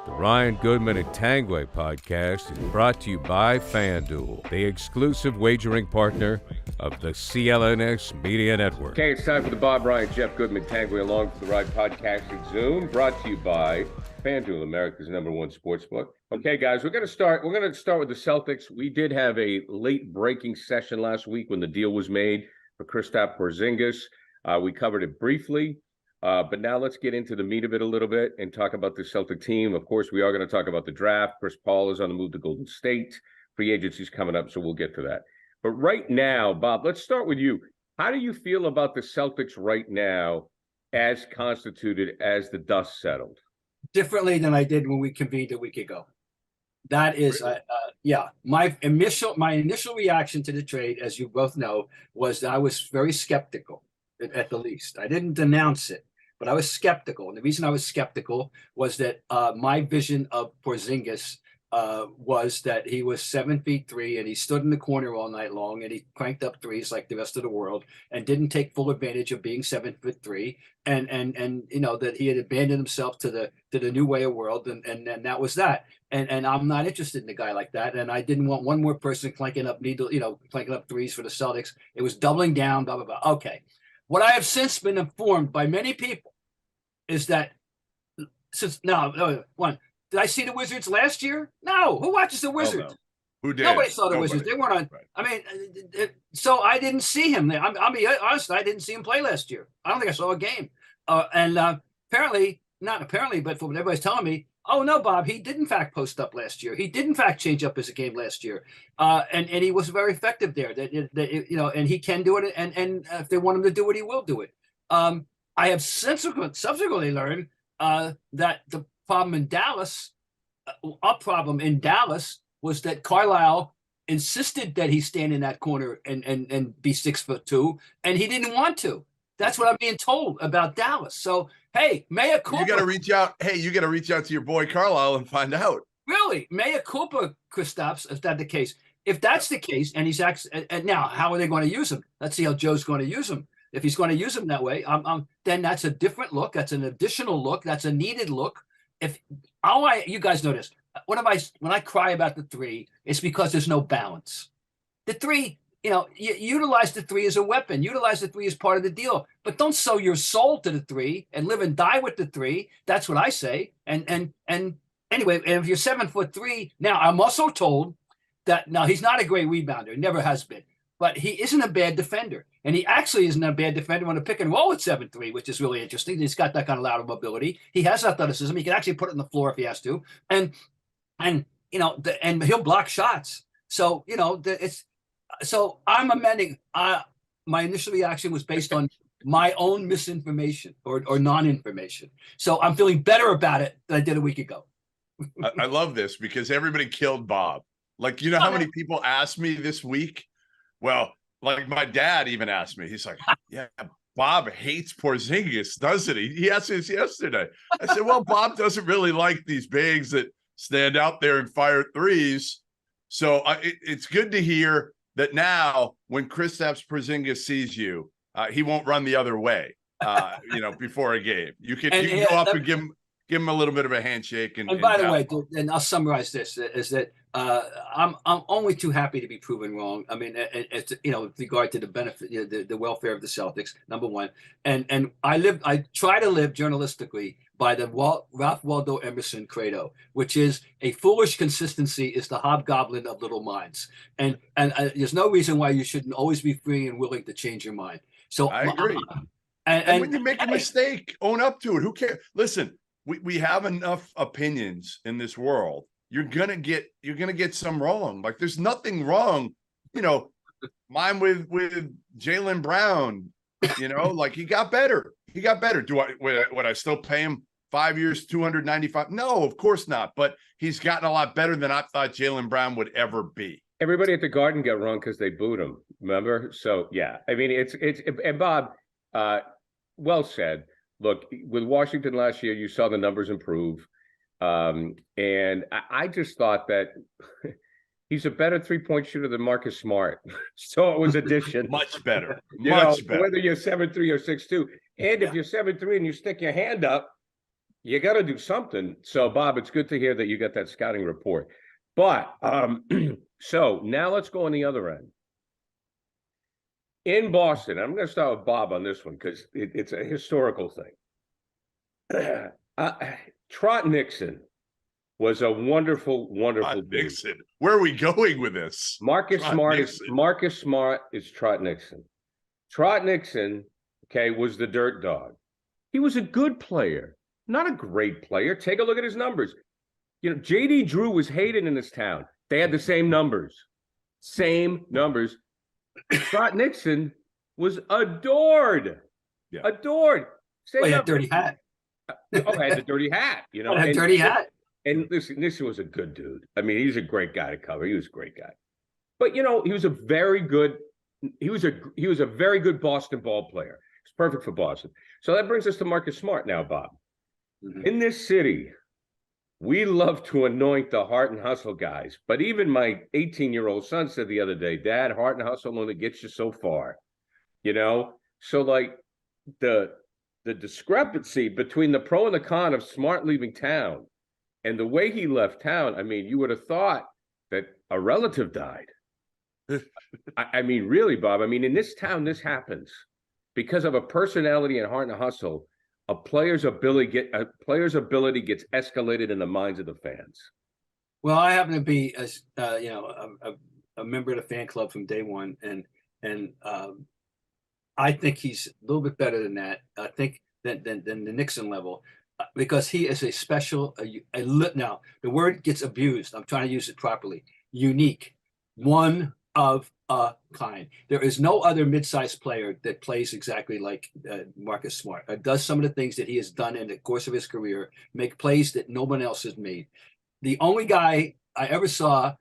The Ryan Goodman and Tanguay podcast is brought to you by FanDuel, the exclusive wagering partner of the CLNS Media Network. Okay, it's time for the Bob, Ryan, Jeff Goodman, Tanguay Along for the Ride podcasting Zoom, brought to you by FanDuel, America's #1 sportsbook. Okay, guys, we're going to start with the Celtics. We did have a late breaking session last week when the deal was made for Kristaps Porzingis. We covered it briefly. But now let's get into the meat of it a little bit and talk about the Celtic team. Of course, we are going to talk about the draft. Chris Paul is on the move to Golden State. Free agency's coming up, so we'll get to that. But right now, Bob, let's start with you. How do you feel about the Celtics right now as constituted, as the dust settled? Differently than I did when we convened a week ago. That is, my initial reaction to the trade, as you both know, was that I was very skeptical, at the least. I didn't denounce it, but I was skeptical. And the reason I was skeptical was that my vision of Porzingis was that he was 7'3" and he stood in the corner all night long and he cranked up threes like the rest of the world and didn't take full advantage of being 7'3" and you know that he had abandoned himself to the new way of world and that was that. And I'm not interested in a guy like that. And I didn't want one more person clanking up threes for the Celtics. It was doubling down, blah, blah, blah. Okay. What I have since been informed by many people is that did I see the Wizards last year? No. Who watches the Wizards? Oh, no. Who did? Nobody saw the Wizards. They weren't on. Right. I mean, so I didn't see him. I'll be honest. I didn't see him play last year. I don't think I saw a game. Not apparently, but from what everybody's telling me, oh no, Bob, he did in fact post up last year. He did in fact change up his game last year, and he was very effective there. And he can do it. And if they want him to do it, he will do it. I have subsequently learned that the problem in Dallas, was that Carlisle insisted that he stand in that corner and be 6'2", and he didn't want to. That's what I'm being told about Dallas. So, hey, mea culpa. You got to reach out. Hey, you got to reach out to your boy Carlisle and find out. Really, mea culpa, Kristaps. Is that the case? If that's the case, and he's actually, and now how are they going to use him? Let's see how Joe's going to use him. If he's going to use him that way, then that's a different look. That's an additional look. That's a needed look. You guys know this. When I cry about the three, it's because there's no balance. The three. You utilize the three as a weapon. Utilize the three as part of the deal, but don't sell your soul to the three and live and die with the three. That's what I say. And anyway, and if you're 7'3", now I'm also told that now he's not a great rebounder, never has been, but he isn't a bad defender, and he actually isn't a bad defender on a pick and roll at 7'3", which is really interesting. He's got that kind of lateral mobility. He has athleticism. He can actually put it on the floor if he has to, and he'll block shots. So So I'm amending. My initial reaction was based on my own misinformation or non-information. So I'm feeling better about it than I did a week ago. I love this because everybody killed Bob. Like, how many people asked me this week? Well, like my dad even asked me. He's like, yeah, Bob hates Porzingis, doesn't he? He asked us yesterday. I said, well, Bob doesn't really like these bigs that stand out there and fire threes. So it's good to hear that now when Kristaps Porzingis sees you, he won't run the other way, before a game. You can go up and give him a little bit of a handshake. And by the way, and I'll summarize this, is that I'm only too happy to be proven wrong. I mean, it's, with regard to the benefit, the welfare of the Celtics, number one. And I try to live journalistically by the Ralph Waldo Emerson credo, which is a foolish consistency is the hobgoblin of little minds. And there's no reason why you shouldn't always be free and willing to change your mind. So I agree. And when you make a mistake, own up to it. Who cares? Listen, we have enough opinions in this world. You're gonna get some wrong. Like there's nothing wrong. Mine with Jaylen Brown. Like he got better. Would I still pay him 5 years, $295? No, of course not. But he's gotten a lot better than I thought Jaylen Brown would ever be. Everybody at the Garden got wrong because they booed him. Remember? So yeah, I mean it's and Bob, well said. Look, with Washington last year, you saw the numbers improve, and I just thought that he's a better three-point shooter than Marcus Smart. So it was addition. Much better. Much better. Whether you're 7'3" or 6'2", and if you're 7'3" and you stick your hand up, You got to do something. So, Bob, it's good to hear that you got that scouting report. But so now let's go on the other end. In Boston, I'm going to start with Bob on this one because it's a historical thing. Trot Nixon was a wonderful, wonderful dude. Nixon. Where are we going with this? Marcus Smart is Trot Nixon. Trot Nixon, okay, was the dirt dog. He was a good player, not a great player. Take a look at his numbers. You know, J.D. Drew was hated in this town. They had the same numbers. Trot Nixon was adored. Yeah. Adored. He had a dirty hat. Had the dirty hat, you know. Dirty hat. And listen, Nixon was a good dude. I mean, he's a great guy to cover. He was a great guy. But you know, he was a very good Boston ball player. He's perfect for Boston. So that brings us to Marcus Smart now, Bob. Mm-hmm. In this city, we love to anoint the heart and hustle guys. But even my 18-year-old son said the other day, Dad, heart and hustle only gets you so far. You know? So like the discrepancy between the pro and the con of Smart leaving town and the way he left town, I mean, you would have thought that a relative died. I mean, really, Bob, I mean, in this town, this happens because of a personality and heart and hustle. A player's ability gets escalated in the minds of the fans. Well, I happen to be a member of the fan club from day one, and I think he's a little bit better than that. I think than the Nixon level, because he is a special. Now the word gets abused. I'm trying to use it properly. Unique, one of a kind. There is no other mid-sized player that plays exactly like Marcus Smart. Does some of the things that he has done in the course of his career, make plays that no one else has made. The only guy I ever saw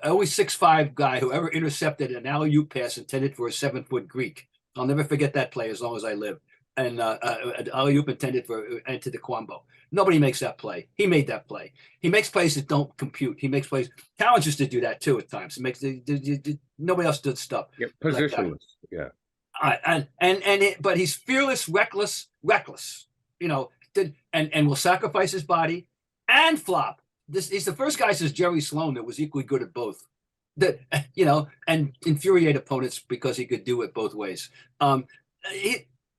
only 6'5" guy who ever intercepted an alley-oop pass intended for a 7-foot Greek. I'll never forget that play as long as I live. And an alley-oop intended for into the Kwambo. Nobody makes that play. He made that play. He makes plays that don't compute. He makes plays. Towns used to do that too at times. It makes nobody else did stuff. Yeah, positionless. Like yeah. But he's fearless, reckless. You know, and will sacrifice his body and flop. He's the first guy since Jerry Sloan that was equally good at both. And infuriate opponents because he could do it both ways.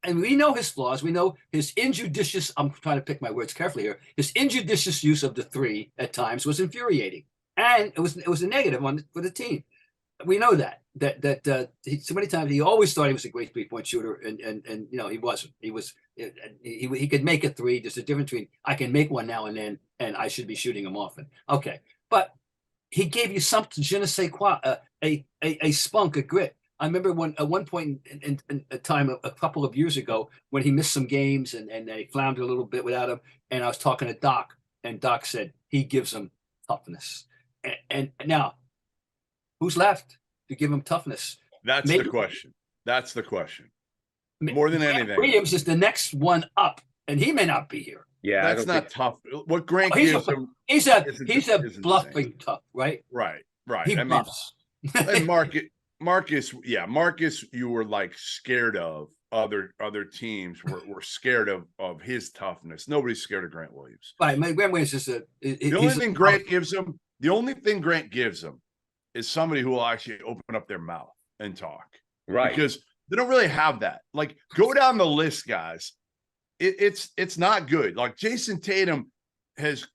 And we know his flaws. We know his injudicious, I'm trying to pick my words carefully here, his injudicious use of the three at times was infuriating. And it was a negative one for the team. We know that so many times he always thought he was a great 3-point shooter, and you know, he wasn't. He could make a three. There's a difference between I can make one now and then, and I should be shooting them often. Okay. But he gave you something, je ne sais quoi, a spunk, a grit. I remember at one point in a time a couple of years ago when he missed some games and they floundered a little bit without him. And I was talking to Doc, and Doc said he gives them toughness. And now, who's left to give him toughness? That's the question. That's the question. More than anything, Williams is the next one up, and he may not be here. Yeah, that's not tough. What Grant gives him, he's a bluffing tough, right? Right. He bluffs. And Marcus, you were like scared of. Other teams were scared of his toughness. Nobody's scared of Grant Williams. Right, Grant Williams is the only thing Grant gives him. The only thing Grant gives him is somebody who will actually open up their mouth and talk. Right, because they don't really have that. Like, go down the list, guys. It's not good. Like, Jason Tatum has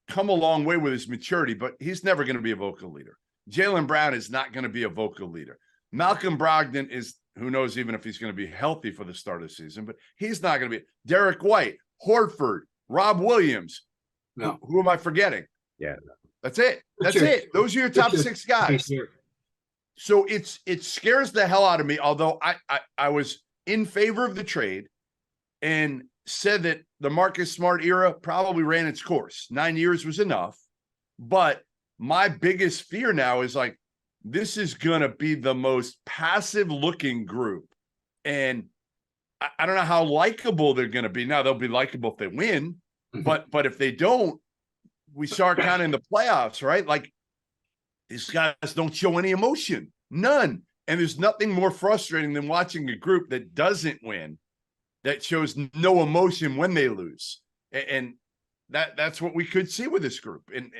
come a long way with his maturity, but he's never going to be a vocal leader. Jaylen Brown is not going to be a vocal leader. Malcolm Brogdon is, who knows even if he's going to be healthy for the start of the season, but he's not going to be. Derek White, Horford, Rob Williams. No. Who am I forgetting? Yeah. That's it. That's it. Those are your top 6 guys. So it scares the hell out of me, although I was in favor of the trade and said that the Marcus Smart era probably ran its course. 9 years was enough. But my biggest fear now is like, this is going to be the most passive looking group. And I don't know how likable they're going to be. Now, they'll be likable if they win, but if they don't, we start kind of in the playoffs, right? Like, these guys don't show any emotion, none. And there's nothing more frustrating than watching a group that doesn't win, that shows no emotion when they lose. And that's what we could see with this group. And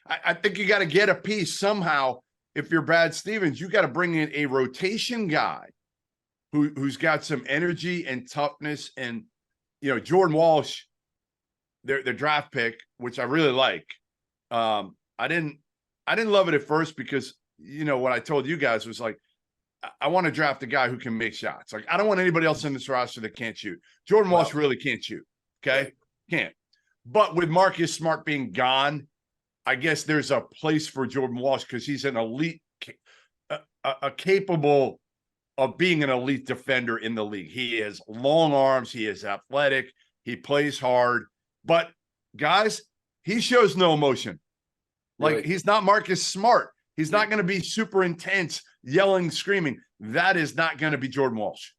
I think you got to get a piece somehow. If you're Brad Stevens, you got to bring in a rotation guy who's got some energy and toughness. And, you know, Jordan Walsh, their draft pick, which I really like. I didn't love it at first because, you know, what I told you guys was like, I want to draft a guy who can make shots. Like, I don't want anybody else in this roster that can't shoot. Jordan Walsh really can't shoot. Okay. Can't. But with Marcus Smart being gone, I guess there's a place for Jordan Walsh because he's an elite, capable of being an elite defender in the league. He has long arms. He is athletic. He plays hard. But, guys, he shows no emotion. Like, he's not Marcus Smart. He's not going to be super intense, yelling, screaming. That is not going to be Jordan Walsh.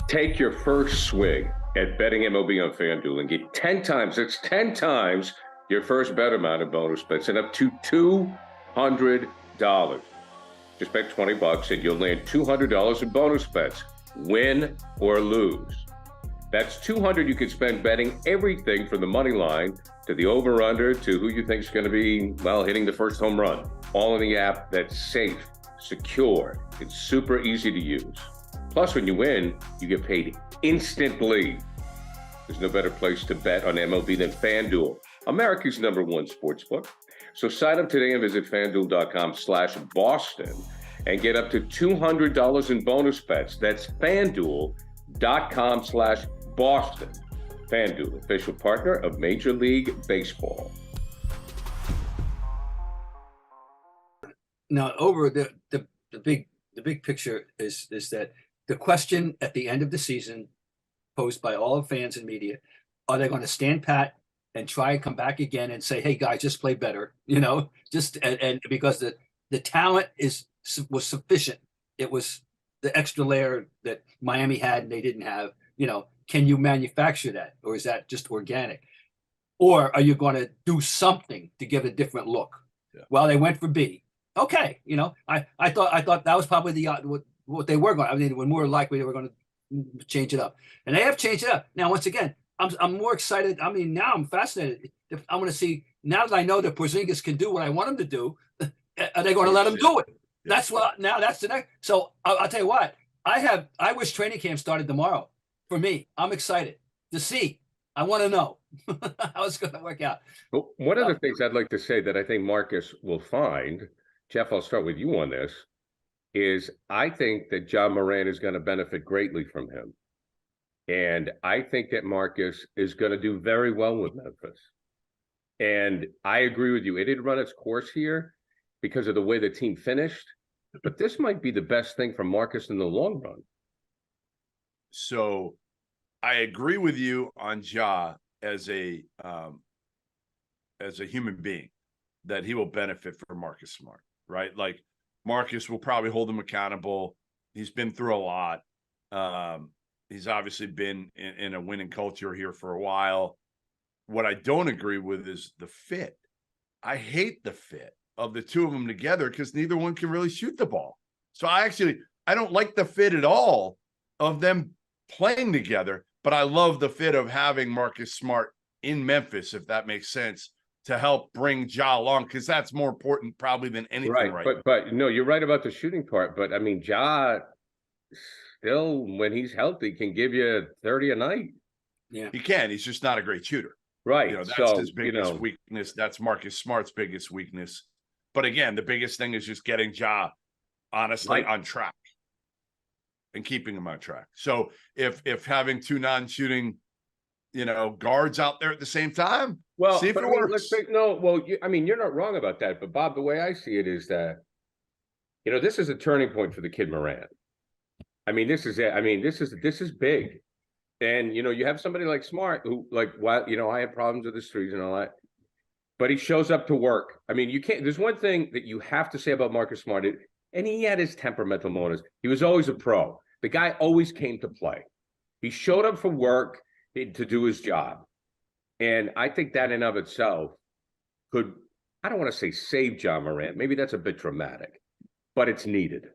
Take your first swing at betting MLB on FanDuel and get 10 times, it's 10 times your first bet amount of bonus bets and up to $200. Just bet $20 and you'll land $200 in bonus bets, win or lose. That's $200 you could spend betting everything from the money line to the over-under to who you think is going to be, well, hitting the first home run. All in the app that's safe, secure, it's super easy to use. Plus, when you win, you get paid instantly. There's no better place to bet on MLB than FanDuel, America's #1 sportsbook. So sign up today and visit FanDuel.com/Boston and get up to $200 in bonus bets. That's FanDuel.com/Boston. FanDuel, official partner of Major League Baseball. Now, over the big picture is that the question at the end of the season posed by all fans and media, are they going to stand pat and try and come back again and say, hey guys, just play better, you know, just and because the talent was sufficient. It was the extra layer that Miami had and they didn't have, you know. Can you manufacture that, or is that just organic? Or are you going to do something to give a different look? Yeah. Well, they went for B. Okay, you know, I thought that was probably what they were going. I mean, we're more likely they were going to change it up, and they have changed it up. Now, once again, I'm more excited. I mean, now I'm fascinated. I want to see, now that I know that Porzingis can do what I want him to do, are they going to let him do it? Yeah. That's the next. So I'll tell you what. I wish training camp started tomorrow. For me, I'm excited to see. I want to know how it's going to work out. Well, one of the things I'd like to say that I think Marcus will find, Jeff, I'll start with you on this, is I think that Ja Morant is going to benefit greatly from him. And I think that Marcus is going to do very well with Memphis. And I agree with you. It didn't run its course here because of the way the team finished. But this might be the best thing for Marcus in the long run. So I agree with you on Ja as a human being, that he will benefit from Marcus Smart, right? Like, Marcus will probably hold him accountable. He's been through a lot. He's obviously been in a winning culture here for a while. What I don't agree with is the fit. I hate the fit of the two of them together because neither one can really shoot the ball. So I don't like the fit at all of them playing together, but I love the fit of having Marcus Smart in Memphis, if that makes sense, to help bring Ja along, because that's more important probably than anything, right? But no, you're right about the shooting part. But I mean, Ja still, when he's healthy, can give you 30 a night. Yeah, he can. He's just not a great shooter, right? You know, that's his biggest weakness. That's Marcus Smart's biggest weakness. But again, the biggest thing is just getting Ja, honestly, on track and keeping him on track. So if having two non-shooting, you know, guards out there at the same time, well, see if it works. You're not wrong about that. But Bob, the way I see it is that, you know, this is a turning point for the kid Morant. I mean, this is it. I mean, this is big. And, you know, you have somebody like Smart who, like, well, you know, I have problems with the streets and all that, but he shows up to work. I mean, you can't, there's one thing that you have to say about Marcus Smart, and he had his temperamental moments. He was always a pro. The guy always came to play. He showed up for work to do his job. And I think that in of itself could, I don't want to say save Ja Morant. Maybe that's a bit dramatic, but it's needed.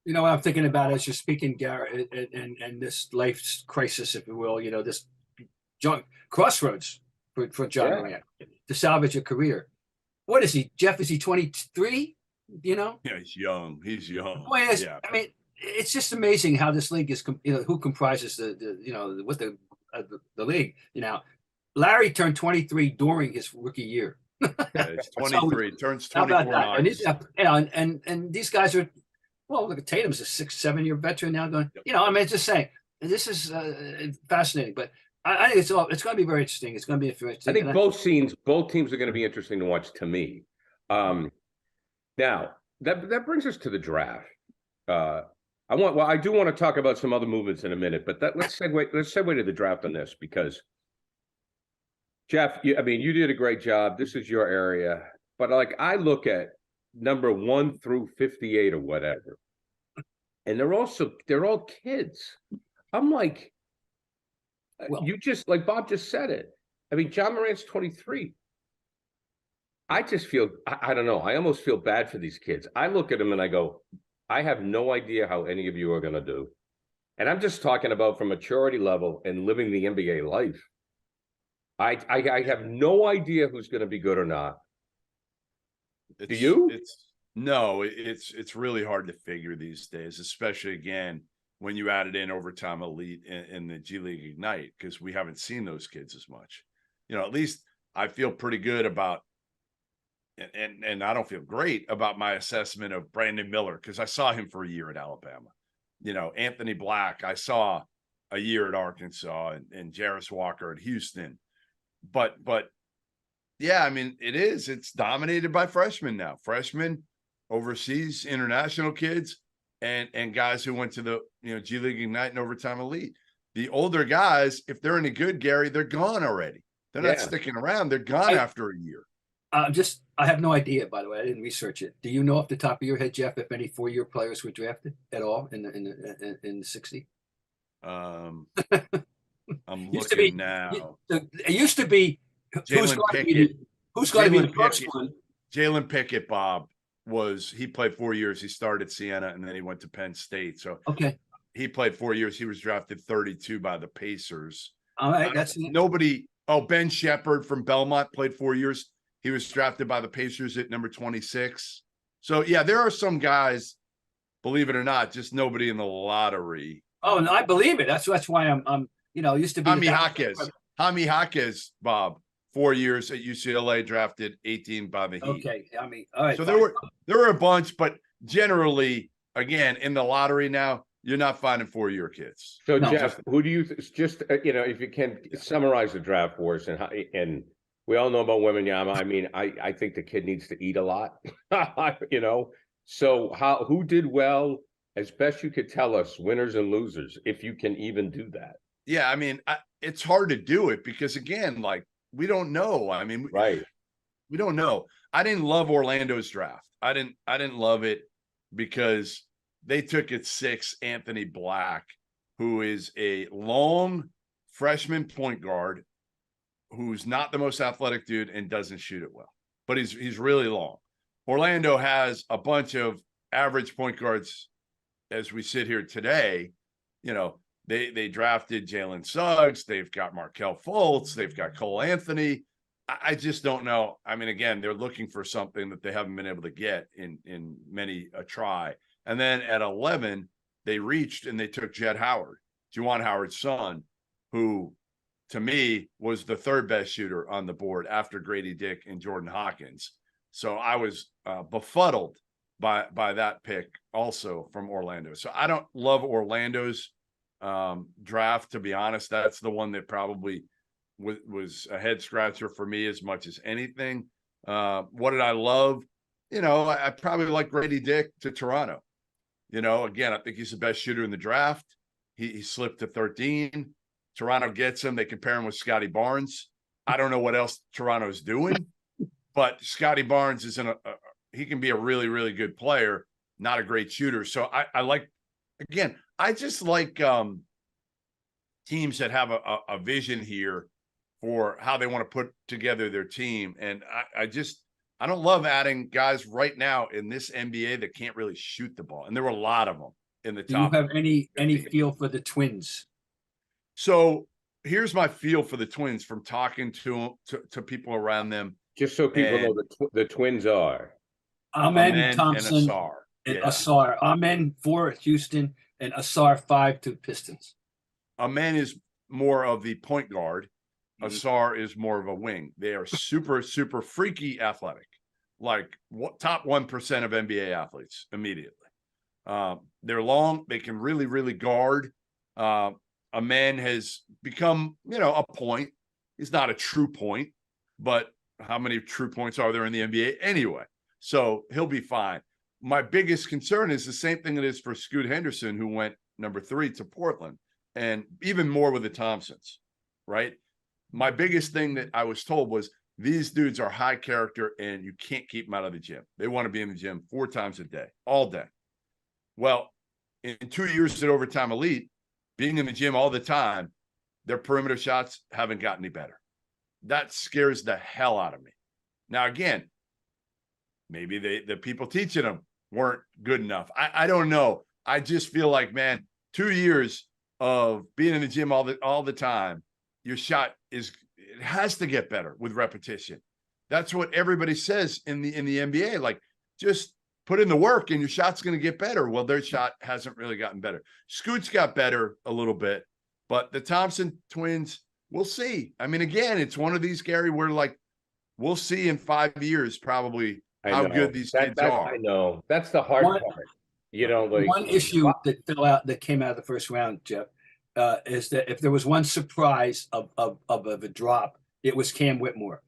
You know what I'm thinking about as you're speaking, Gary, and this life crisis, if you will, you know, this crossroads. for Ja Morant to salvage a career. What is he, Jeff? Is he 23? You know? Yeah, he's young. He's young. I mean, it's just amazing how this league is. Who comprises the league? You know, Larry turned 23 during his rookie year. Yeah, he's 23. Turns 24 now. And these guys are. Well, look at Tatum's a 6-7 year veteran now. Going, I mean, it's just saying this is fascinating. But I think it's going to be very interesting. It's going to be interesting. I think both teams are going to be interesting to watch. To me, now that brings us to the draft. I do want to talk about some other movements in a minute, but let's segue to the draft on this because Jeff, you did a great job. This is your area, but like I look at number 1 through 58 or whatever, and they're all kids. I'm like, you just like Bob just said it. I mean, Ja Morant's 23. I just feel I don't know. I almost feel bad for these kids. I look at them and I go, I have no idea how any of you are going to do. And I'm just talking about from maturity level and living the NBA life. I have no idea who's going to be good or not. Do you? It's really hard to figure these days, especially again when you added in overtime elite in the G League Ignite, because we haven't seen those kids as much. At least I feel pretty good about, and I don't feel great about my assessment of Brandon Miller because I saw him for a year at Alabama. Anthony Black, I saw a year at Arkansas, and Jarris Walker at Houston. But yeah, I mean, it's dominated by freshmen now. Freshmen, overseas, international kids, and guys who went to the G League Ignite and overtime elite. The older guys, if they're any good, Gary, they're gone already. They're not sticking around. They're gone after a year. I have no idea, by the way. I didn't research it. Do you know off the top of your head, Jeff, if any 4-year players were drafted at all in the 60? I'm looking now. It used to be who's going to be the first one? Jalen Pickett, Bob, he played 4 years. He started at Siena and then he went to Penn State. So he played 4 years. He was drafted 32 by the Pacers. All right, that's nobody. Oh, Ben Shepherd from Belmont played 4 years. He was drafted by the Pacers at number 26. So yeah, there are some guys, believe it or not, just nobody in the lottery. Oh, and I believe it. That's why I'm used to be Jaime Jaquez, Bob, 4 years at UCLA, drafted 18 by the Heat. Okay, all right. So there were a bunch, but generally, again, in the lottery now, you're not finding 4-year kids. So Jeff, who do you just if you can summarize the draft for us, and we all know about Wembanyama. I mean, I think the kid needs to eat a lot. So who did well? As best you could tell us, winners and losers, if you can even do that. Yeah, I mean, it's hard to do it because, again, like, we don't know. I mean, we don't know. I didn't love Orlando's draft. I didn't love it because they took at 6 Anthony Black, who is a long freshman point guard who's not the most athletic dude and doesn't shoot it well, but he's really long. Orlando has a bunch of average point guards as we sit here today. They drafted Jalen Suggs. They've got Markelle Fultz. They've got Cole Anthony. I just don't know. I mean, again, they're looking for something that they haven't been able to get in many a try. And then at 11, they reached and they took Juwan Howard's son, who to me was the third best shooter on the board after Grady Dick and Jordan Hawkins. So I was befuddled by that pick also from Orlando. So I don't love Orlando's draft, to be honest. That's the one that probably was a head scratcher for me as much as anything. What did I love? I probably like Grady Dick to Toronto. Again, I think he's the best shooter in the draft. He slipped to 13. Toronto gets him. They compare him with Scotty Barnes. I don't know what else Toronto's doing, but Scotty Barnes is he can be a really, really good player, not a great shooter. So I like, again, I just like teams that have a vision here for how they want to put together their team. And I don't love adding guys right now in this NBA that can't really shoot the ball. And there were a lot of them in the top. Do you have any feel for the Twins? So here's my feel for the Twins from talking to people around them. Just so people know, the Twins are Amen, Thompson, and Asar. And Asar. Amen for Houston, and Asar 5 to Pistons. Amen is more of the point guard. Asar is more of a wing. They are super, super freaky athletic, like top 1% of NBA athletes immediately. They're long. They can really, really guard. Amen has become, a point. He's not a true point, but how many true points are there in the NBA anyway? So he'll be fine. My biggest concern is the same thing it is for Scoot Henderson, who went number 3 to Portland, and even more with the Thompsons, right? My biggest thing that I was told was these dudes are high character and you can't keep them out of the gym. They want to be in the gym 4 times a day, all day. Well, in 2 years at Overtime Elite, being in the gym all the time, their perimeter shots haven't gotten any better. That scares the hell out of me. Now, again, maybe the people teaching them weren't good enough. I don't know. I just feel like, man, 2 years of being in the gym all the time, your shot it has to get better with repetition. That's what everybody says in the NBA. Like, just put in the work and your shot's going to get better. Well, their shot hasn't really gotten better. Scoot's got better a little bit, but the Thompson twins, we'll see. I mean, again, it's one of these, Gary, where like we'll see in 5 years probably how good these kids are. I know. That's the hard part. One issue that came out of the first round, Jeff, is that if there was one surprise of a drop, it was Cam Whitmore.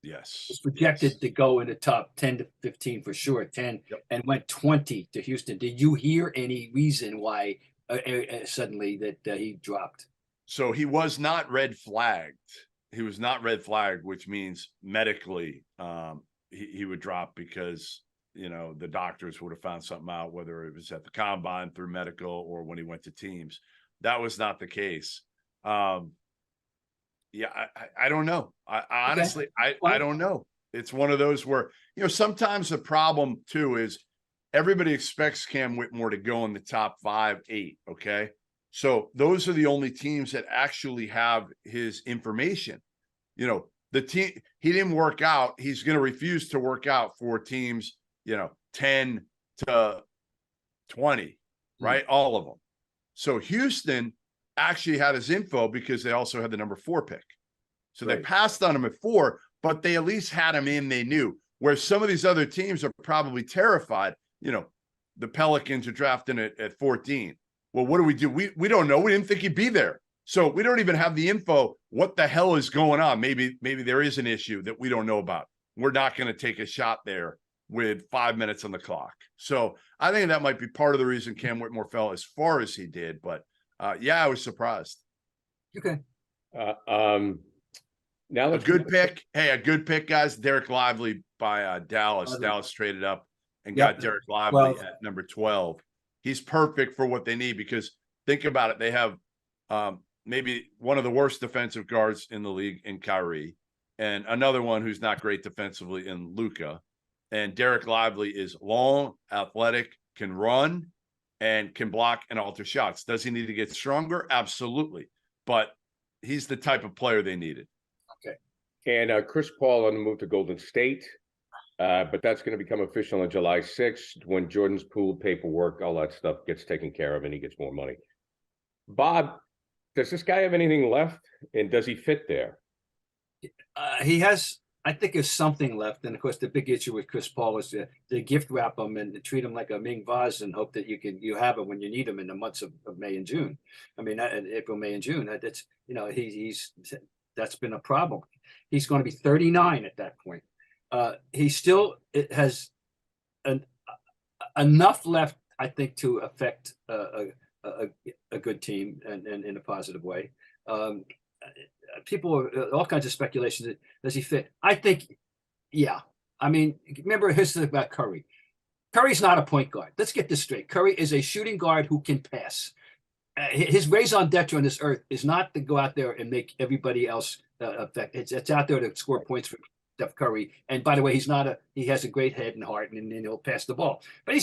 Yes. Was projected to go in the top 10 to 15 for sure, 10, and went 20 to Houston. Did you hear any reason why suddenly that he dropped? So he was not red flagged. He was not red flagged, which means medically he would drop because, the doctors would have found something out, whether it was at the combine through medical or when he went to teams. That was not the case. I don't know. I honestly, I don't know. It's one of those where, sometimes the problem too is everybody expects Cam Whitmore to go in the top 5, 8. Okay. So those are the only teams that actually have his information. The team, he didn't work out. He's going to refuse to work out for teams, 10 to 20, right? All of them. So Houston actually had his info because they also had the number 4 pick. So they passed on him at 4, but they at least had him in, they knew. Where some of these other teams are probably terrified. The Pelicans are drafting at 14. Well, what do? We don't know. We didn't think he'd be there. So we don't even have the info. What the hell is going on? Maybe there is an issue that we don't know about. We're not going to take a shot there with 5 minutes on the clock. So I think that might be part of the reason Cam Whitmore fell as far as he did. But I was surprised. Okay. Now a good pick. Hey, a good pick, guys. Derek Lively by Dallas. Dallas traded up and got Derek Lively at number 12. He's perfect for what they need because think about it. They have maybe one of the worst defensive guards in the league in Kyrie, and another one who's not great defensively in Luka. And Derek Lively is long, athletic, can run, and can block and alter shots. Does he need to get stronger? Absolutely. But he's the type of player they needed. Okay. And Chris Paul on the move to Golden State. But that's going to become official on July 6th when Jordan's pool paperwork, all that stuff gets taken care of and he gets more money. Bob, does this guy have anything left? And does he fit there? He has, I think there's something left. And of course, the big issue with Chris Paul is to gift wrap him and to treat him like a Ming vase and hope that you have it when you need him in the months of May and June. I mean, April, May, and June. That's, that's been a problem. He's going to be 39 at that point. He still has enough left, I think, to affect a good team and in a positive way. People, all kinds of speculations. Does he fit? I think, yeah. I mean, remember his thing about Curry. Curry's not a point guard. Let's get this straight. Curry is a shooting guard who can pass. His raison d'etre on this earth is not to go out there and make everybody else affect. It's out there to score points for Steph Curry. And by the way, he has a great head and heart, and he'll pass the ball. But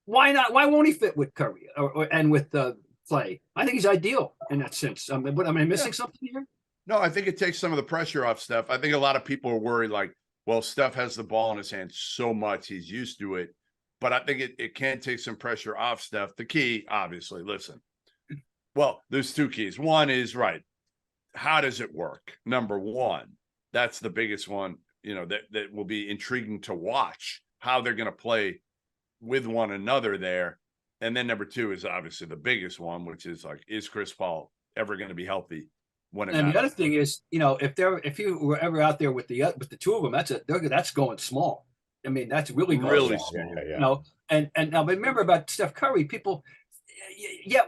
why not? Why won't he fit with Curry and with play. I think he's ideal in that sense. But am I missing something here? No, I think it takes some of the pressure off Steph. I think a lot of people are worried, like, well, Steph has the ball in his hand so much, he's used to it. But I think it can take some pressure off Steph. The key, obviously, listen. Well, there's two keys. One is, right, how does it work? Number one, that's the biggest one, that will be intriguing to watch, how they're going to play with one another there. And then number two is obviously the biggest one, which is like, is Chris Paul ever going to be healthy when it matters? The other thing is, if you were ever out there with the two of them, that's going small. I mean, that's really going small. Yeah. And now, but remember about Steph Curry, people,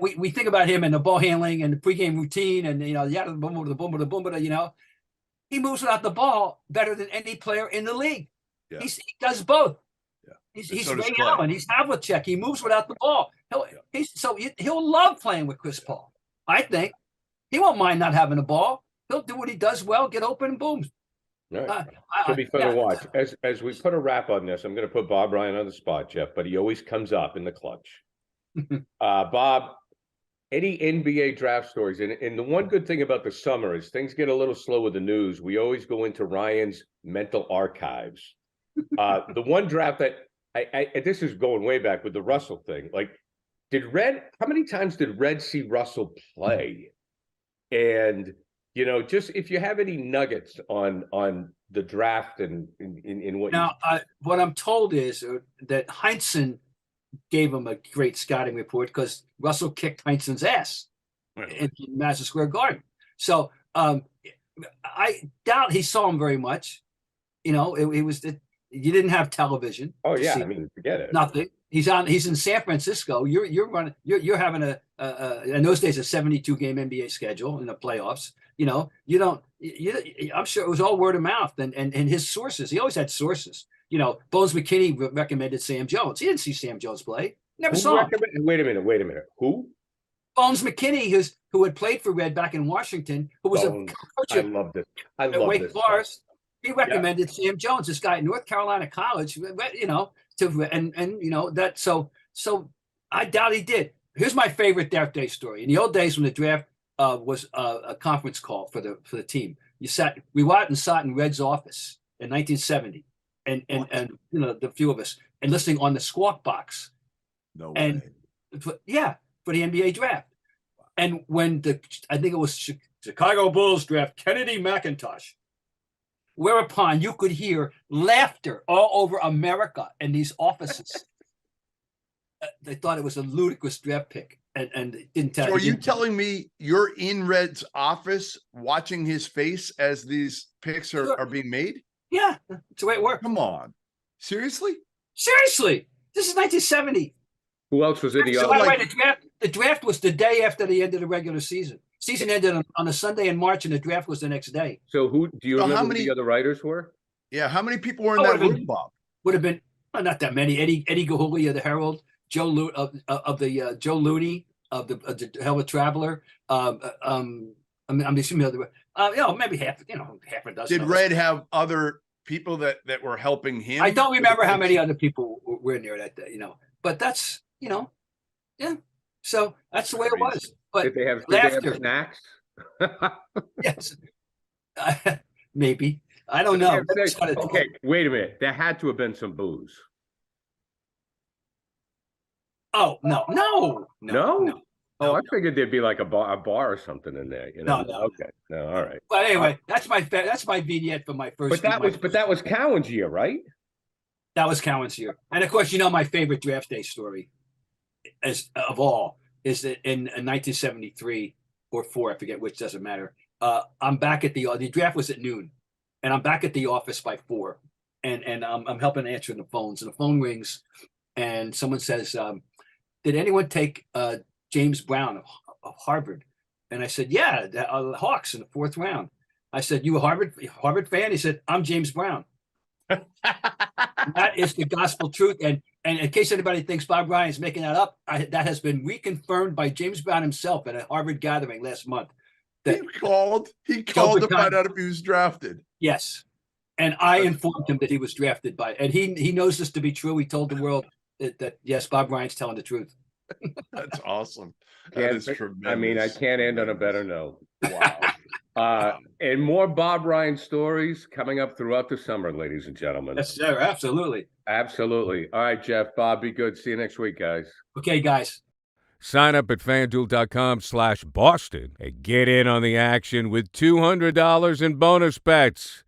we think about him and the ball handling and the pregame routine and the boom, he moves without the ball better than any player in the league. Yeah. He does both. Yeah. He's Ray Allen. He's Havlicek. He moves without the ball. He'll love playing with Chris Paul. I think he won't mind not having the ball. He'll do what he does well, get open, and boom. Right. Should be fun to watch. As we put a wrap on this, I'm going to put Bob Ryan on the spot, Jeff, but he always comes up in the clutch. Bob, any NBA draft stories? And the one good thing about the summer is things get a little slow with the news. We always go into Ryan's mental archives. The one draft that this is going way back with the Russell thing. Like, how many times did Red see Russell play? And just if you have any nuggets on the draft and in what what I'm told is that Heinsohn gave him a great scouting report because Russell kicked Heinsohn's ass in Madison Square Garden. So I doubt he saw him very much. It was you didn't have television. Oh yeah, I mean, forget it. Nothing. He's in San Francisco. You're having in those days a 72 game NBA schedule in the playoffs. I'm sure it was all word of mouth and his sources. He always had sources. Bones McKinney recommended Sam Jones. He didn't see Sam Jones play. Never saw him. Wait a minute. Who? Bones McKinney, who had played for Red back in Washington, who was Bones. a coach I love this. I love Wake Forest. He recommended Sam Jones, this guy at North Carolina College, So I doubt he did. Here's my favorite draft day story. In the old days when the draft was a conference call for the team, we went out and sat in Red's office in 1970, and the few of us, and listening on the Squawk Box. No way. For the NBA draft. And when I think it was Chicago Bulls draft Kennedy McIntosh, whereupon you could hear laughter all over America in these offices. They thought it was a ludicrous draft pick, and it didn't tell. So are you telling me you're in Red's office watching his face as these picks are being made? Yeah, that's the way it worked. Come on. Seriously? Seriously. This is 1970. Who else was in the other? By the way, the draft was the day after the end of the regular season. Season ended on a Sunday in March, and the draft was the next day. So do you remember who the other writers were? Yeah, how many people were in that room, Bob? Would have been not that many. Eddie Gahuli of the Herald, Joe Looney of the Hell of Traveler. I'm assuming maybe half a dozen. Did Red have other people that were helping him? I don't remember how many other people were in there that day. But that's So that's the way it was. But did they have snacks? Yes, maybe. I don't know. Okay, wait a minute. There had to have been some booze. Oh no! Oh, I figured there'd be like a bar or something in there. No. Okay. No. All right. But anyway, that's my vignette for my first. But that was Cowan's year, right? That was Cowan's year, and of course, my favorite draft day story, of all, is that in 1973 or 4, I forget which, doesn't matter. I'm back at the draft was at noon, and I'm back at the office by 4, and I'm helping answer the phones, and the phone rings, and someone says, "Did anyone take James Brown of Harvard?" And I said, "Yeah, the Hawks in the 4th round." I said, "You a Harvard fan?" He said, "I'm James Brown." That is the gospel truth. And in case anybody thinks Bob Ryan is making that up, that has been reconfirmed by James Brown himself at a Harvard gathering last month. He called to find out if he was drafted. Yes. And I informed him that he was drafted and he knows this to be true. He told the world that yes, Bob Ryan's telling the truth. That's awesome. That is tremendous. I mean, I can't end on a better note. Wow. And more Bob Ryan stories coming up throughout the summer, ladies and gentlemen. Yes, sir. Absolutely. Absolutely. All right, Jeff, Bob, be good. See you next week, guys. Okay, guys. Sign up at FanDuel.com/Boston and get in on the action with $200 in bonus bets.